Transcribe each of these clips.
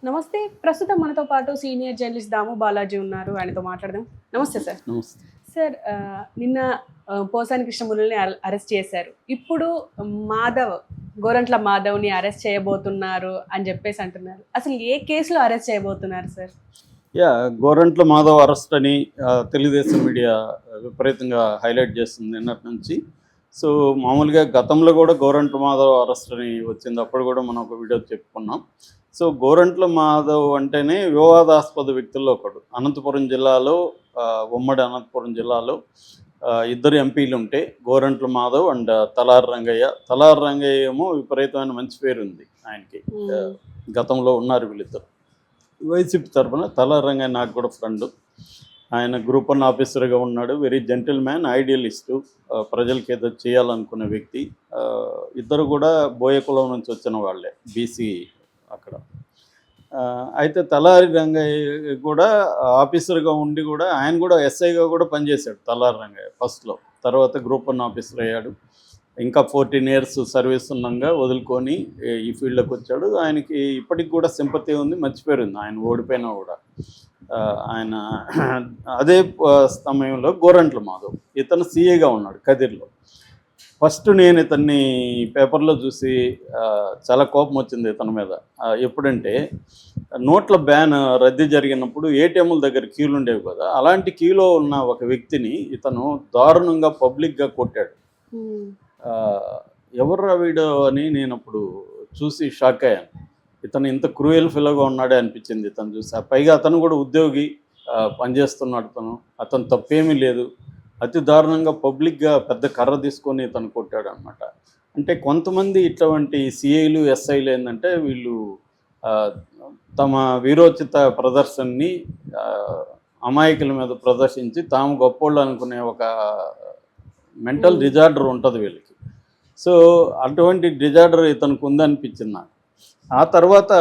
నమస్తే. ప్రస్తుతం మనతో పాటు సీనియర్ జర్నలిస్ట్ దాము బాలాజీ ఉన్నారు. ఆయనతో మాట్లాడదాం. నమస్తే సార్. నమస్తే. సార్ నిన్న పోసాని కృష్ణమురళిని అరెస్ట్ చేశారు. ఇప్పుడు మాధవ్, గోరంట్ల మాధవ్‌ని అరెస్ట్ చేయబోతున్నారు అని చెప్పేసి అంటున్నారు. అసలు ఏ కేసులో అరెస్ట్ చేయబోతున్నారు సార్? గోరంట్ల మాధవ్ అరెస్ట్ అని తెలుగుదేశం మీడియా విపరీతంగా హైలైట్ చేస్తుంది నిన్నటి నుంచి. సో మామూలుగా గతంలో కూడా గోరంట్ల మాధవ్ అరెస్ట్ అని వచ్చింది. అప్పుడు కూడా మనం ఒక వీడియో చెప్పుకున్నాం. సో గోరంట్ల మాధవ్ అంటేనే వివాదాస్పద వ్యక్తుల్లో ఒకడు. అనంతపురం జిల్లాలో ఉమ్మడి అనంతపురం జిల్లాలో ఇద్దరు ఎంపీలు ఉంటే గోరంట్ల మాధవ్ అండ్ తలారి రంగయ్య. తలారి రంగయ్య ఏమో విపరీతమైన మంచి పేరు ఉంది ఆయనకి. గతంలో ఉన్నారు వీళ్ళిద్దరు. వైసీపీ తరఫున తలారి రంగయ్య నాకు కూడా ఫ్రెండ్. ఆయన గ్రూప్ 1 ఆఫీసర్గా ఉన్నాడు. వెరీ జెంటిల్ మ్యాన్, ఐడియలిస్టు, ప్రజలకి ఏదో చేయాలనుకునే వ్యక్తి. ఇద్దరు కూడా బోయ కులం నుంచి వచ్చిన వాళ్ళే, బీసీ అక్కడ. అయితే తలారి రంగయ్య కూడా ఆఫీసర్గా ఉండి కూడా ఆయన కూడా ఎస్ఐగా కూడా పనిచేశాడు తలారి రంగయ్య ఫస్ట్లో. తర్వాత గ్రూప్ 1 ఆఫీసర్ అయ్యాడు. ఇంకా 14 years సర్వీస్ ఉన్నాగా వదులుకొని ఈ ఫీల్డ్లోకి వచ్చాడు. ఆయనకి ఇప్పటికి కూడా సింపతి ఉంది, మంచి పేరు ఉంది. ఆయన ఓడిపోయినా కూడా ఆయన అదే సమయంలో గోరంట్ల మాధవ్ ఇతను సీఏగా ఉన్నాడు కదిర్లో. ఫస్ట్ నేను ఇతన్ని పేపర్లో చూసి చాలా కోపం వచ్చింది ఇతని మీద. ఎప్పుడంటే నోట్ల బ్యాన్ రద్దు జరిగినప్పుడు ఏటీఎంల దగ్గర క్యూలు ఉండేవి కదా, అలాంటి క్యూలో ఉన్న ఒక వ్యక్తిని ఇతను దారుణంగా పబ్లిక్గా కొట్టాడు. ఎవర్రా వీడియో అని నేను అప్పుడు చూసి షాక్ అయ్యాను. ఇతను ఇంత క్రూయల్ ఫిలోగా ఉన్నాడే అనిపించింది ఇతను చూసి. పైగా అతను కూడా ఉద్యోగి, పనిచేస్తున్నాడు. అతను తప్పేమీ లేదు. అతి దారుణంగా పబ్లిక్గా పెద్ద కర్ర తీసుకొని ఇతను కొట్టాడు అనమాట. అంటే కొంతమంది ఇటువంటి సిఐలు ఎస్ఐలు ఏంటంటే వీళ్ళు తమ వీరోచిత ప్రదర్శనని అమాయకుల మీద ప్రదర్శించి తాము గొప్పోళ్ళు అనుకునే ఒక మెంటల్ డిజార్డర్ ఉంటుంది వీళ్ళకి. సో అటువంటి డిజార్డర్ ఇతనికి ఉందనిపించింది నాకు. ఆ తర్వాత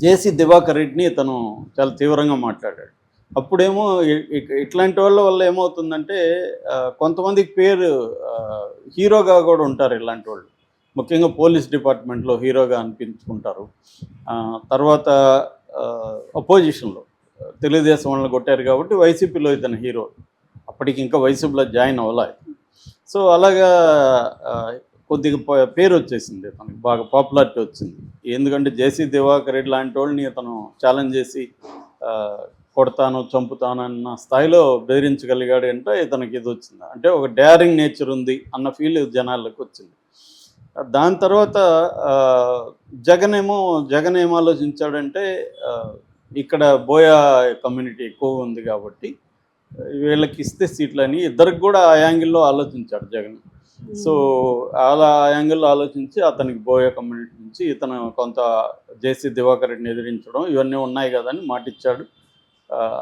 జేసీ దివాకర్ రెడ్డిని ఇతను చాలా తీవ్రంగా మాట్లాడాడు. అప్పుడేమో ఇట్లాంటి వాళ్ళ వల్ల ఏమవుతుందంటే కొంతమందికి పేరు హీరోగా కూడా ఉంటారు ఇలాంటి వాళ్ళు. ముఖ్యంగా పోలీస్ డిపార్ట్మెంట్లో హీరోగా అనిపించుకుంటారు. తర్వాత అపోజిషన్లో తెలుగుదేశం వాళ్ళని కొట్టారు కాబట్టి వైసీపీలో ఇతను హీరో. అప్పటికి ఇంకా వైసీపీలో జాయిన్ అవ్వలేదు. సో అలాగా కొద్దిగా పేరు వచ్చేసింది తనకి, బాగా పాపులారిటీ వచ్చింది. ఎందుకంటే జేసీ దివాకర్ రెడ్డి లాంటి వాళ్ళని ఇతను ఛాలెంజ్ చేసి కొడతాను, చంపుతాను అన్న స్థాయిలో బెదిరించగలిగాడు అంటే ఇతనికి ఇది వచ్చింది. అంటే ఒక డేరింగ్ నేచర్ ఉంది అన్న ఫీల్ జనాలకు వచ్చింది. దాని తర్వాత జగన్ ఏం ఆలోచించాడంటే ఇక్కడ బోయా కమ్యూనిటీ ఎక్కువ ఉంది కాబట్టి వీళ్ళకి ఇస్తే సీట్లని ఇద్దరికి కూడా ఆ యాంగిల్లో ఆలోచించాడు జగన్. సో అలా ఆ యాంగిల్లో ఆలోచించి అతనికి బోయా కమ్యూనిటీ నుంచి ఇతను కొంత జేసీ దివాకర్ రెడ్డిని ఎదిరించడం ఇవన్నీ ఉన్నాయి కదని మాటిచ్చాడు.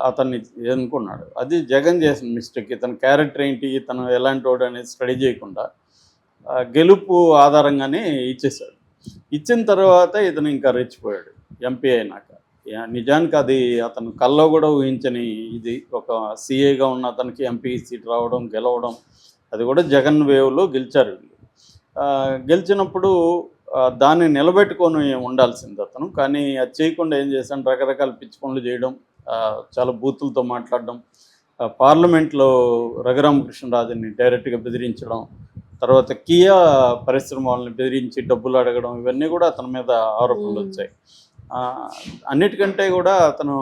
అతన్ని ఎన్నుకున్నాడు. అది జగన్ చేసిన మిస్టేక్. ఇతని క్యారెక్టర్ ఏంటి, ఇతను ఎలాంటి వాడు అనేది స్టడీ చేయకుండా గెలుపు ఆధారంగానే ఇచ్చేశాడు. ఇచ్చిన తర్వాత ఇతను ఇంకా రెచ్చిపోయాడు ఎంపీ అయినాక. నిజానికి అది అతను కల్లో కూడా ఊహించని ఇది. ఒక సీఏగా ఉన్న అతనికి ఎంపీ సీట్ రావడం, గెలవడం, అది కూడా జగన్ వేవ్లో గెలిచారు వీళ్ళు. గెలిచినప్పుడు దాన్ని నిలబెట్టుకొని ఉండాల్సింది అతను. కానీ అది చేయకుండా ఏం చేశాను, రకరకాల పిచ్చి పనులు చేయడం, చాలా బూతులతో మాట్లాడడం, పార్లమెంట్లో రఘురామకృష్ణరాజుని డైరెక్ట్గా బెదిరించడం, తర్వాత కియా పరిశ్రమ వాళ్ళని బెదిరించి డబ్బులు అడగడం, ఇవన్నీ కూడా అతని మీద ఆరోపణలు వచ్చాయి. అన్నిటికంటే కూడా అతను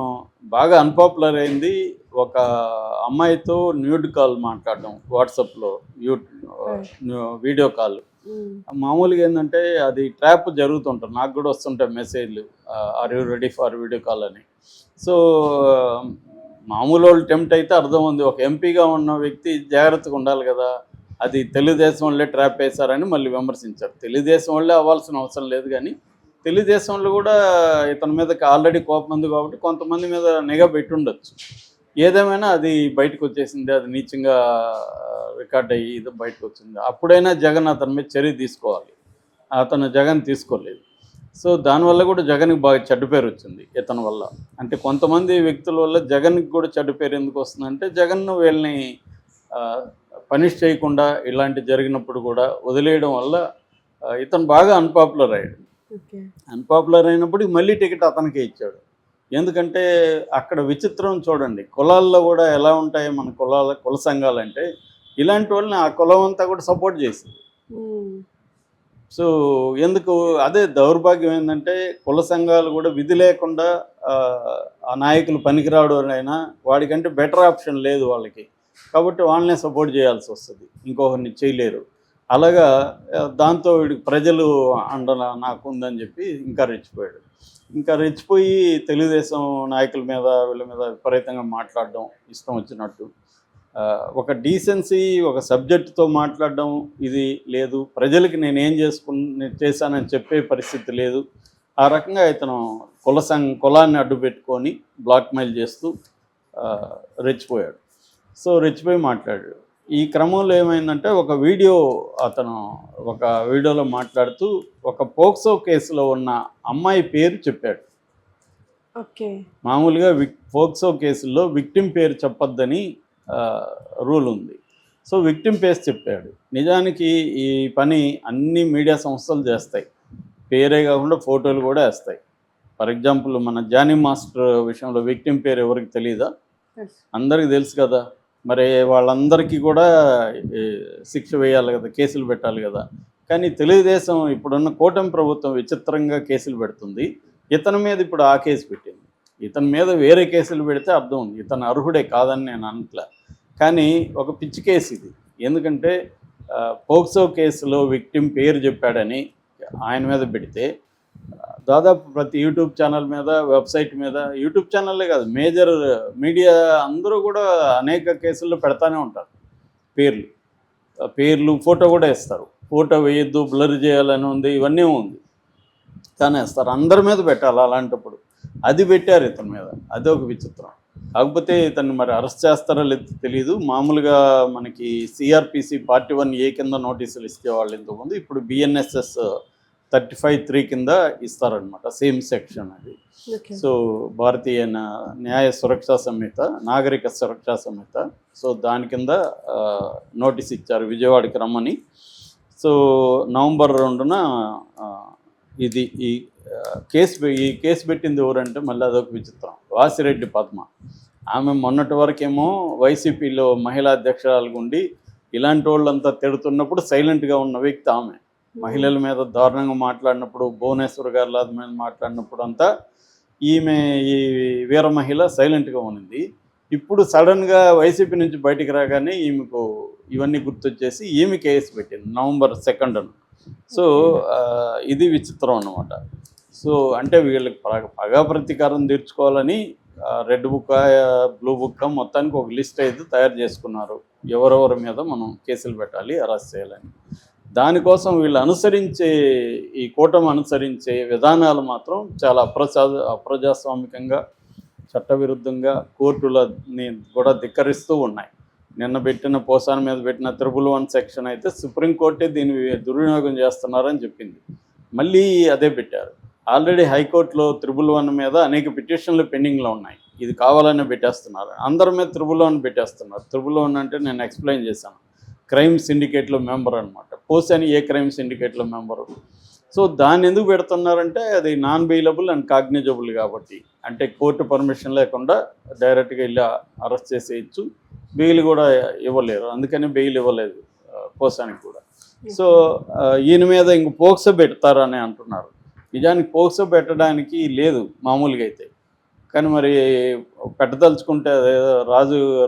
బాగా అన్పాపులర్ అయింది ఒక అమ్మాయితో న్యూడ్ కాల్ మాట్లాడడం, వాట్సాప్లో వీడియో కాల్. మామూలుగా ఏంటంటే అది ట్రాప్ జరుగుతుంటుంది. నాకు కూడా వస్తుంటాయి మెసేజ్లు, are you ready for video call అని. సో మామూలు వాళ్ళు టెంప్ట్ అయితే అర్థం ఉంది. ఒక ఎంపీగా ఉన్న వ్యక్తి జాగ్రత్తగా ఉండాలి కదా. అది తెలుగుదేశం వాళ్ళే ట్రాప్ వేశారని మళ్ళీ విమర్శించారు. తెలుగుదేశం వాళ్ళే అవ్వాల్సిన అవసరం లేదు, కానీ తెలుగుదేశంలో కూడా ఇతని మీద ఆల్రెడీ కోపం ఉంది కాబట్టి కొంతమంది మీద నిఘా పెట్టి ఉండొచ్చు. ఏదేమైనా అది బయటకు వచ్చేసింది. అది నీచంగా రికార్డ్ అయ్యి ఇది బయటకు వచ్చింది. అప్పుడైనా జగన్ అతని మీద చర్య తీసుకోవాలి. అతను జగన్ తీసుకోలేదు. సో దానివల్ల కూడా జగన్కి బాగా చెడ్డ పేరు వచ్చింది ఇతని వల్ల. అంటే కొంతమంది వ్యక్తుల వల్ల జగన్కి కూడా చెడ్డ పేరు ఎందుకు వస్తుందంటే జగన్ వీళ్ళని పనిష్ చేయకుండా ఇలాంటి జరిగినప్పుడు కూడా వదిలేయడం వల్ల ఇతను బాగా అన్పాపులర్ అయ్యాడు. ఓకే. అన్పాపులర్ అయినప్పుడు మళ్ళీ టికెట్ అతనికే ఇచ్చాడు. ఎందుకంటే అక్కడ విచిత్రం చూడండి. కులాల్లో కూడా ఎలా ఉంటాయి మన కుల సంఘాలంటే, ఇలాంటి వాళ్ళని ఆ కులం అంతా కూడా సపోర్ట్ చేసింది. హ్మ్. సో, ఎందుకు అదే దౌర్భాగ్యం ఏందంటే, కుల సంఘాలు కూడా విధి లేకుండా ఆ నాయకులు పనికిరాడు అయినా వాడికంటే బెటర్ ఆప్షన్ లేదు వాళ్ళకి. కాబట్టి వాళ్ళనే సపోర్ట్ చేయాల్సొస్తది. ఇంకొకరిని చేయలేరు. అలాగా దాంతో వీడికి ప్రజలు అండ నాకుందని చెప్పి ఇంకా రెచ్చిపోయాడు. ఇంకా రెచ్చిపోయి తెలుగుదేశం నాయకుల మీద, వీళ్ళ మీద విపరీతంగా మాట్లాడడం ఇష్టం వచ్చినట్టు. ఒక డీసెన్సీ, ఒక సబ్జెక్ట్‌తో మాట్లాడడం ఇది లేదు. ప్రజలకి నేనేం చేశానని చెప్పే పరిస్థితి లేదు. ఆ రకంగా ఇతను కులాన్ని అడ్డుపెట్టుకొని బ్లాక్‌మెయిల్ చేస్తూ రెచ్చిపోయాడు. సో, రెచ్చిపోయి మాట్లాడాడు. ఈ క్రమంలో ఏమైందంటే అతను ఒక వీడియోలో మాట్లాడుతూ ఒక పోక్సో కేసులో ఉన్న అమ్మాయి పేరు చెప్పాడు. ఓకే. మామూలుగా పోక్సో కేసుల్లో విక్టిమ్ పేరు చెప్పొద్దని రూల్ ఉంది. సో, విక్టిమ్ పేరు చెప్పాడు. నిజానికి ఈ పని అన్ని మీడియా సంస్థలు చేస్తాయి. పేరే కాకుండా ఫోటోలు కూడా వేస్తాయి. ఫర్ ఎగ్జాంపుల్ మన జానీ మాస్టర్ విషయంలో విక్టిమ్ పేరు ఎవరికి తెలీదా? అందరికీ తెలుసు కదా. మరి వాళ్ళందరికీ కూడా శిక్ష వేయాలి కదా, కేసులు పెట్టాలి కదా. కానీ తెలుగుదేశం ఇప్పుడున్న కూటమి ప్రభుత్వం విచిత్రంగా కేసులు పెడుతుంది. ఇతని మీద ఇప్పుడు ఆ కేసు పెట్టింది. ఇతని మీద వేరే కేసులు పెడితే అర్థం ఉంది, ఇతను అర్హుడే కాదని నేను అనట్లే. కానీ ఒక పిచ్చి కేసు ఇది. ఎందుకంటే పోక్సో కేసులో విక్టిమ్ పేరు చెప్పాడని ఆయన మీద పెడితే దాదాపు ప్రతి యూట్యూబ్ ఛానల్ మీద, వెబ్సైట్ మీద, యూట్యూబ్ ఛానల్లే కాదు మేజర్ మీడియా అందరూ కూడా అనేక కేసుల్లో పెడతానే ఉంటారు పేర్లు ఫోటో కూడా వేస్తారు. ఫోటో వేయొద్దు, బ్లర్ చేయాలని ఉంది, ఇవన్నీ ఉంది కానీ వేస్తారు. అందరి మీద పెట్టాలి. అలాంటప్పుడు అది పెట్టారు ఇతని మీద. అదే ఒక విచిత్రం. కాకపోతే ఇతన్ని మరి అరెస్ట్ చేస్తారో లేదో తెలియదు. మామూలుగా మనకి సిఆర్పిసి పార్ట్ 1A కింద నోటీసులు ఇచ్చేవాళ్ళు ఇంతకుముందు. ఇప్పుడు బిఎన్ఎస్ఎస్ 35(3) కింద ఇస్తారనమాట. సేమ్ సెక్షన్ అది. సో, భారతీయ న్యాయ సురక్షా సంహిత, నాగరిక సురక్షా సంహిత. సో, దాని కింద నోటీస్ ఇచ్చారు విజయవాడకి రమ్మని. సో, నవంబర్ 2న ఈ కేసు పెట్టింది ఎవరంటే మళ్ళీ అదొక విచిత్రం. వాసిరెడ్డి పద్మ. ఆమె మొన్నటి వరకేమో వైసీపీలో మహిళా అధ్యక్షురాలుగా ఉండి ఇలాంటి వాళ్ళంతా తిడుతున్నప్పుడు సైలెంట్గా ఉన్న వ్యక్తి ఆమె. మహిళల మీద దారుణంగా మాట్లాడినప్పుడు, భువనేశ్వర్ గారి మీద మాట్లాడినప్పుడు అంతా ఈమె ఈ వీర మహిళ సైలెంట్గా ఉన్నింది. ఇప్పుడు సడన్గా వైసీపీ నుంచి బయటికి రాగానే ఈమెకు ఇవన్నీ గుర్తొచ్చేసి ఈమె కేసు పెట్టింది నవంబర్ 2న. సో, ఇది విచిత్రం అన్నమాట. సో, అంటే వీళ్ళకి పగా ప్రతీకారం తీర్చుకోవాలని రెడ్ బుక్, బ్లూ బుక్ మొత్తానికి ఒక లిస్ట్ అయితే తయారు చేసుకున్నారు. ఎవరెవరి మీద మనం కేసులు పెట్టాలి, అరెస్ట్ చేయాలని. దానికోసం వీళ్ళు ఈ కూటమి అనుసరించే విధానాలు మాత్రం చాలా అప్రజాస్వామికంగా, చట్టవిరుద్ధంగా, కోర్టులని కూడా ధిక్కరిస్తూ ఉన్నాయి. నిన్న పెట్టిన పోసాని మీద పెట్టిన 111 సెక్షన్ అయితే సుప్రీంకోర్టే దీన్ని దుర్వినియోగం చేస్తున్నారని చెప్పింది. మళ్ళీ అదే పెట్టారు. ఆల్రెడీ హైకోర్టులో 111 మీద అనేక పిటిషన్లు పెండింగ్లో ఉన్నాయి. ఇది కావాలనే పెట్టేస్తున్నారు. అందరి మీద 111 పెట్టేస్తున్నారు. 111 అంటే నేను ఎక్స్ప్లెయిన్ చేశాను. క్రైమ్ సిండికేట్లో మెంబర్ అనమాట. పోసాని ఏ క్రైమ్ సిండికేట్లో మెంబరు. సో, దాన్ని ఎందుకు పెడుతున్నారంటే అది నాన్ బెయిలబుల్ అండ్ కాగ్నిజబుల్ కాబట్టి. అంటే కోర్టు పర్మిషన్ లేకుండా డైరెక్ట్గా వెళ్ళి అరెస్ట్ చేసేయచ్చు. బెయిల్ కూడా ఇవ్వలేరు. అందుకని బెయిల్ ఇవ్వలేదు పోసానికి కూడా. సో, ఈయన మీద ఇంక పోక్సో పెడతారని అంటున్నారు. నిజానికి పోక్సో పెట్టడానికి లేదు మామూలుగా అయితే. కానీ మరి పెట్టదలుచుకుంటే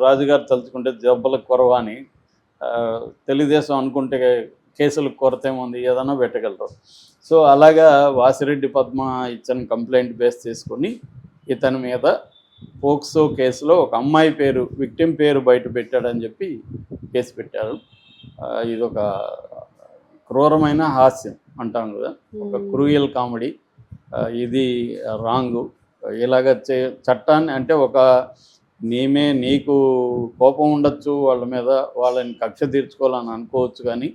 రాజుగారు తలుచుకుంటే దెబ్బలకు కొరవ అని తెలుగుదేశం అనుకుంటే కేసులకు కొరత ఏముంది, ఏదైనా పెట్టగలరు. సో, అలాగా వాసిరెడ్డి పద్మ ఇచ్చిన కంప్లైంట్ బేస్ చేసుకొని ఇతని మీద పోక్సో కేసులో ఒక అమ్మాయి పేరు, విక్టిమ్ పేరు బయట పెట్టాడని చెప్పి కేసు పెట్టారు. ఇదొక క్రూరమైన హాస్యం అంటాం కదా, ఒక క్రూయల్ కామెడీ. ఇది రాంగు. ఇలాగ చట్టాన్ని అంటే నీకు కోపం ఉండొచ్చు వాళ్ళ మీద, వాళ్ళని కక్ష తీర్చుకోవాలని అనుకోవచ్చు, కానీ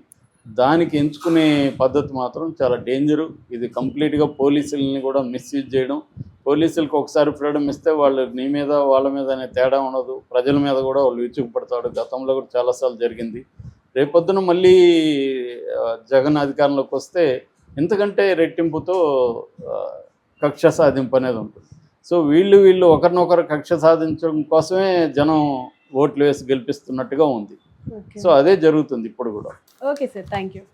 దానికి ఎంచుకునే పద్ధతి మాత్రం చాలా డేంజరు. ఇది కంప్లీట్గా పోలీసులని కూడా మిస్యూజ్ చేయడం. పోలీసులకు ఒకసారి ఫ్రీడమ్ ఇస్తే వాళ్ళు నీ మీద వాళ్ళ మీద అనే తేడా ఉండదు. ప్రజల మీద కూడా వాళ్ళు విరుచుకుపడతాడు. గతంలో కూడా చాలాసార్లు జరిగింది. రేపొద్దున మళ్ళీ జగన్ అధికారంలోకి వస్తే ఎందుకంటే రెట్టింపుతో కక్ష సాధింపు అనేది ఉంటుంది. సో వీళ్ళు ఒకరినొకరు కక్ష సాధించడం కోసమే జనం ఓట్లు వేసి గెలిపిస్తున్నట్టుగా ఉంది. ఓకే సో అదే జరుగుతుంది ఇప్పుడు కూడా. Okay sir, thank you.